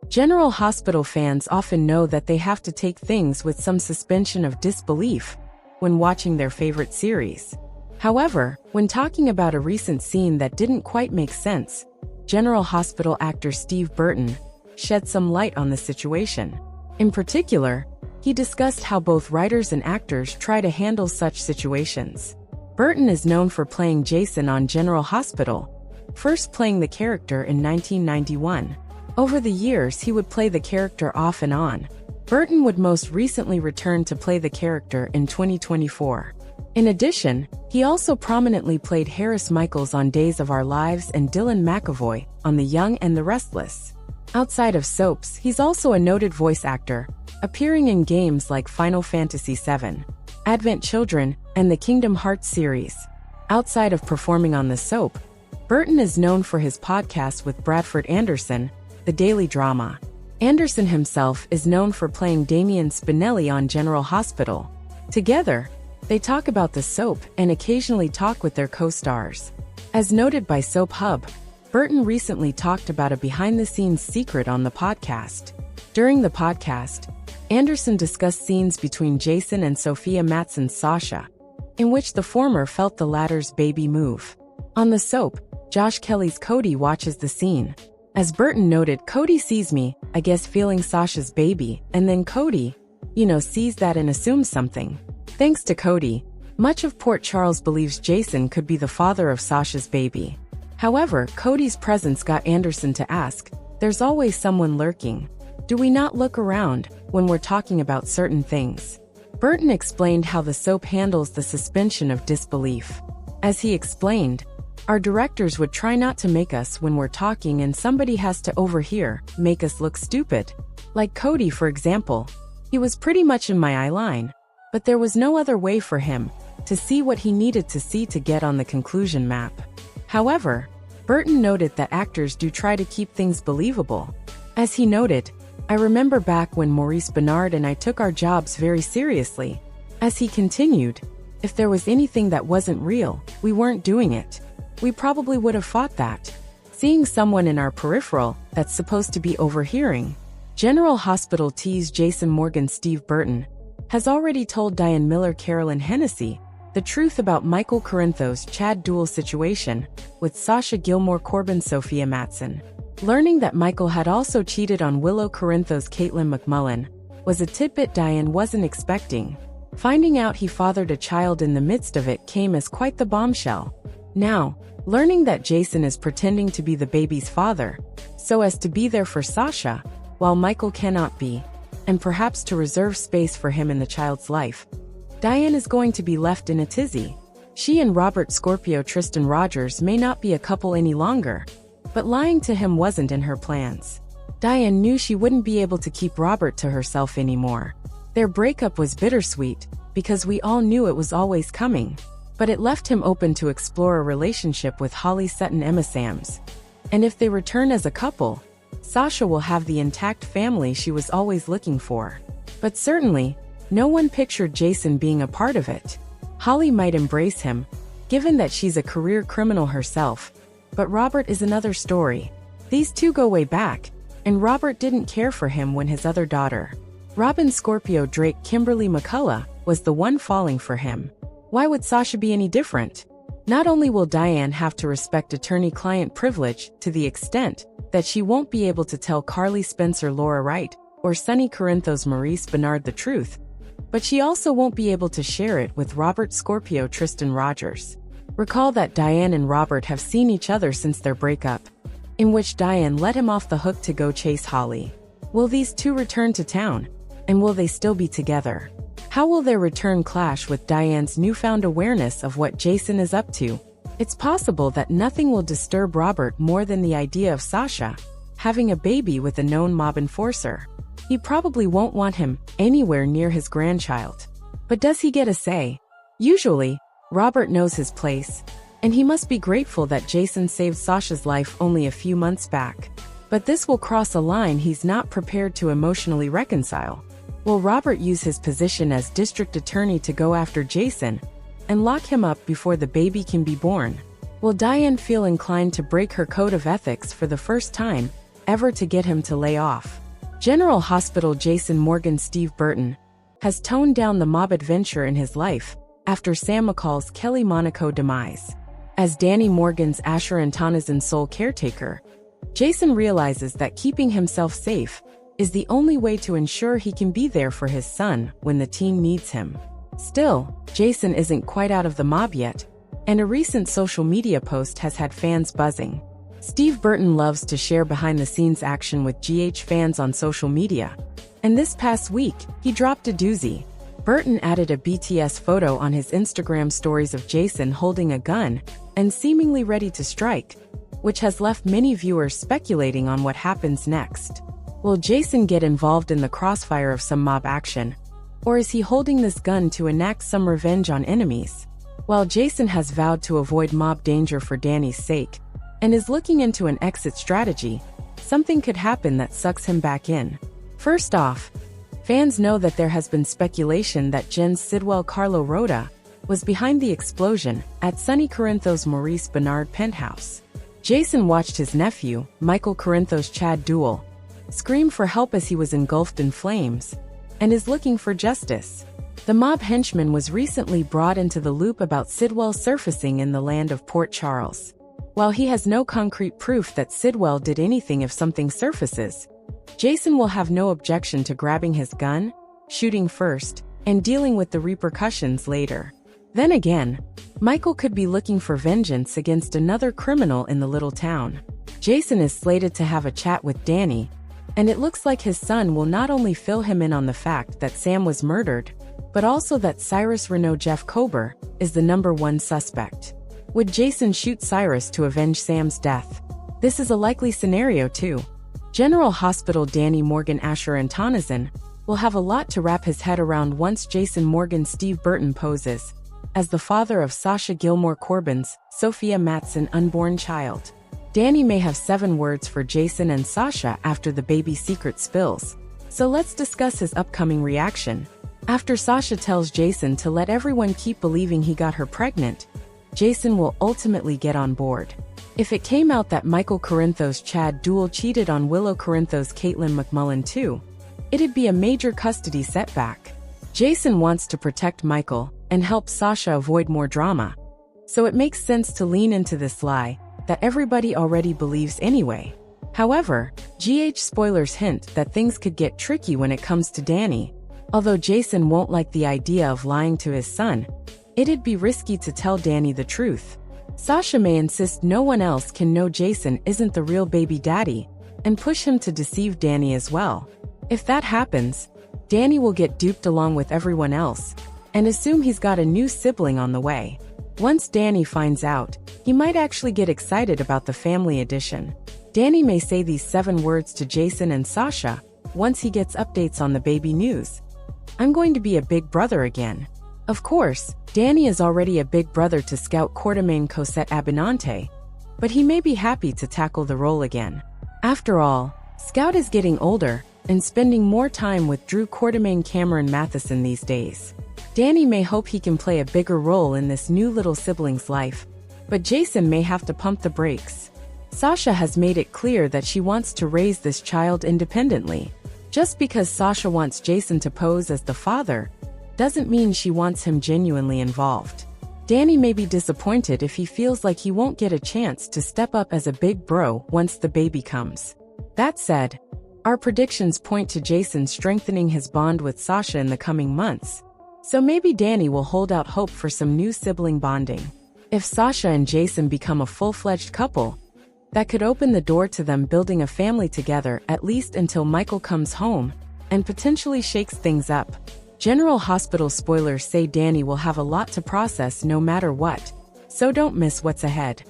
General Hospital fans often know that they have to take things with some suspension of disbelief when watching their favorite series. However, when talking about a recent scene that didn't quite make sense, General Hospital actor Steve Burton shed some light on the situation. In particular, he discussed how both writers and actors try to handle such situations. Burton is known for playing Jason on General Hospital, first playing the character in 1991. Over the years, he would play the character off and on. Burton would most recently return to play the character in 2024. In addition, he also prominently played Harris Michaels on Days of Our Lives and Dylan McAvoy on The Young and the Restless. Outside of soaps, he's also a noted voice actor, appearing in games like Final Fantasy VII, Advent Children, and the Kingdom Hearts series. Outside of performing on the soap, Burton is known for his podcast with Bradford Anderson, The Daily Drama. Anderson himself is known for playing Damian Spinelli on General Hospital. Together, they talk about the soap and occasionally talk with their co-stars. As noted by Soap Hub, Burton recently talked about a behind-the-scenes secret on the podcast. During the podcast, Anderson discussed scenes between Jason and Sophia Mattsson's Sasha, in which the former felt the latter's baby move. On the soap, Josh Kelly's Cody watches the scene. As Burton noted, Cody sees me, I guess feeling Sasha's baby, and then Cody, sees that and assumes something. Thanks to Cody, much of Port Charles believes Jason could be the father of Sasha's baby. However, Cody's presence got Anderson to ask, there's always someone lurking. Do we not look around when we're talking about certain things? Burton explained how the soap handles the suspension of disbelief. As he explained, our directors would try not to make us when we're talking and somebody has to overhear, make us look stupid. Like Cody, for example. He was pretty much in my eye line, but there was no other way for him to see what he needed to see to get on the conclusion map. However, Burton noted that actors do try to keep things believable. As he noted, I remember back when Maurice Bernard and I took our jobs very seriously. As he continued, if there was anything that wasn't real, we weren't doing it. We probably would have fought that. Seeing someone in our peripheral that's supposed to be overhearing. General Hospital tease Jason Morgan Steve Burton has already told Diane Miller Carolyn Hennessy the truth about Michael Corinthos' Chad Duell situation with Sasha Gilmore Corbin Sophia Mattson. Learning that Michael had also cheated on Willow Corinthos Caitlin McMullen was a tidbit Diane wasn't expecting. Finding out he fathered a child in the midst of it came as quite the bombshell. Now, learning that Jason is pretending to be the baby's father, so as to be there for Sasha, while Michael cannot be, and perhaps to reserve space for him in the child's life, Diane is going to be left in a tizzy. She and Robert Scorpio Tristan Rogers may not be a couple any longer, but lying to him wasn't in her plans. Diane knew she wouldn't be able to keep Robert to herself anymore. Their breakup was bittersweet, because we all knew it was always coming, but it left him open to explore a relationship with Holly Sutton Emma Sams. And if they return as a couple, Sasha will have the intact family she was always looking for. But certainly, no one pictured Jason being a part of it. Holly might embrace him, given that she's a career criminal herself, but Robert is another story. These two go way back, and Robert didn't care for him when his other daughter, Robin Scorpio Drake Kimberly McCullough, was the one falling for him. Why would Sasha be any different? Not only will Diane have to respect attorney-client privilege to the extent that she won't be able to tell Carly Spencer Laura Wright or Sonny Corinthos Maurice Bernard the truth, but she also won't be able to share it with Robert Scorpio Tristan Rogers. Recall that Diane and Robert have seen each other since their breakup, in which Diane let him off the hook to go chase Holly. Will these two return to town? And will they still be together? How will their return clash with Diane's newfound awareness of what Jason is up to? It's possible that nothing will disturb Robert more than the idea of Sasha having a baby with a known mob enforcer. He probably won't want him anywhere near his grandchild. But does he get a say? Usually, Robert knows his place, and he must be grateful that Jason saved Sasha's life only a few months back. But this will cross a line he's not prepared to emotionally reconcile. Will Robert use his position as district attorney to go after Jason and lock him up before the baby can be born? Will Diane feel inclined to break her code of ethics for the first time ever to get him to lay off? General Hospital Jason Morgan Steve Burton has toned down the mob adventure in his life after Sam McCall's Kelly Monaco demise. As Dany Morgan's Ashur-and-Tanazan's sole caretaker, Jason realizes that keeping himself safe is the only way to ensure he can be there for his son when the team needs him. Still, Jason isn't quite out of the mob yet, and a recent social media post has had fans buzzing. Steve Burton loves to share behind-the-scenes action with GH fans on social media, and this past week, he dropped a doozy. Burton added a BTS photo on his Instagram stories of Jason holding a gun and seemingly ready to strike, which has left many viewers speculating on what happens next. Will Jason get involved in the crossfire of some mob action, or is he holding this gun to enact some revenge on enemies? While Jason has vowed to avoid mob danger for Dany's sake and is looking into an exit strategy, something could happen that sucks him back in. First off, fans know that there has been speculation that Jen's Sidwell Carlo Rhoda was behind the explosion at Sonny Corinthos' Maurice Bernard penthouse. Jason watched his nephew, Michael Corinthos' Chad Duell, scream for help as he was engulfed in flames, and is looking for justice. The mob henchman was recently brought into the loop about Sidwell surfacing in the land of Port Charles. While he has no concrete proof that Sidwell did anything if something surfaces, Jason will have no objection to grabbing his gun, shooting first, and dealing with the repercussions later. Then again, Michael could be looking for vengeance against another criminal in the little town. Jason is slated to have a chat with Dany, and it looks like his son will not only fill him in on the fact that Sam was murdered, but also that Cyrus Renaud Jeff Kober is the #1 suspect. Would Jason shoot Cyrus to avenge Sam's death? This is a likely scenario too. General Hospital Dany Morgan Ashur-and-Tanazan will have a lot to wrap his head around once Jason Morgan Steve Burton poses as the father of Sasha Gilmore Corbin's Sophia Matson unborn child. Dany may have 7 words for Jason and Sasha after the baby secret spills. So let's discuss his upcoming reaction. After Sasha tells Jason to let everyone keep believing he got her pregnant, Jason will ultimately get on board. If it came out that Michael Corinthos' Chad Duell cheated on Willow Corinthos' Caitlin McMullen too, it'd be a major custody setback. Jason wants to protect Michael and help Sasha avoid more drama, so it makes sense to lean into this lie that everybody already believes anyway. However, GH spoilers hint that things could get tricky when it comes to Dany. Although Jason won't like the idea of lying to his son, it'd be risky to tell Dany the truth. Sasha may insist no one else can know Jason isn't the real baby daddy, and push him to deceive Dany as well. If that happens, Dany will get duped along with everyone else, and assume he's got a new sibling on the way. Once Dany finds out, he might actually get excited about the family addition. Dany may say these 7 words to Jason and Sasha once he gets updates on the baby news. I'm going to be a big brother again. Of course, Dany is already a big brother to Scout Quartermain Cosette Abinante, but he may be happy to tackle the role again. After all, Scout is getting older and spending more time with Drew Quartermain Cameron Matheson these days. Dany may hope he can play a bigger role in this new little sibling's life, but Jason may have to pump the brakes. Sasha has made it clear that she wants to raise this child independently. Just because Sasha wants Jason to pose as the father doesn't mean she wants him genuinely involved. Dany may be disappointed if he feels like he won't get a chance to step up as a big bro once the baby comes. That said, our predictions point to Jason strengthening his bond with Sasha in the coming months, so maybe Dany will hold out hope for some new sibling bonding. If Sasha and Jason become a full-fledged couple, that could open the door to them building a family together at least until Michael comes home and potentially shakes things up. General Hospital spoilers say Dany will have a lot to process no matter what, so don't miss what's ahead.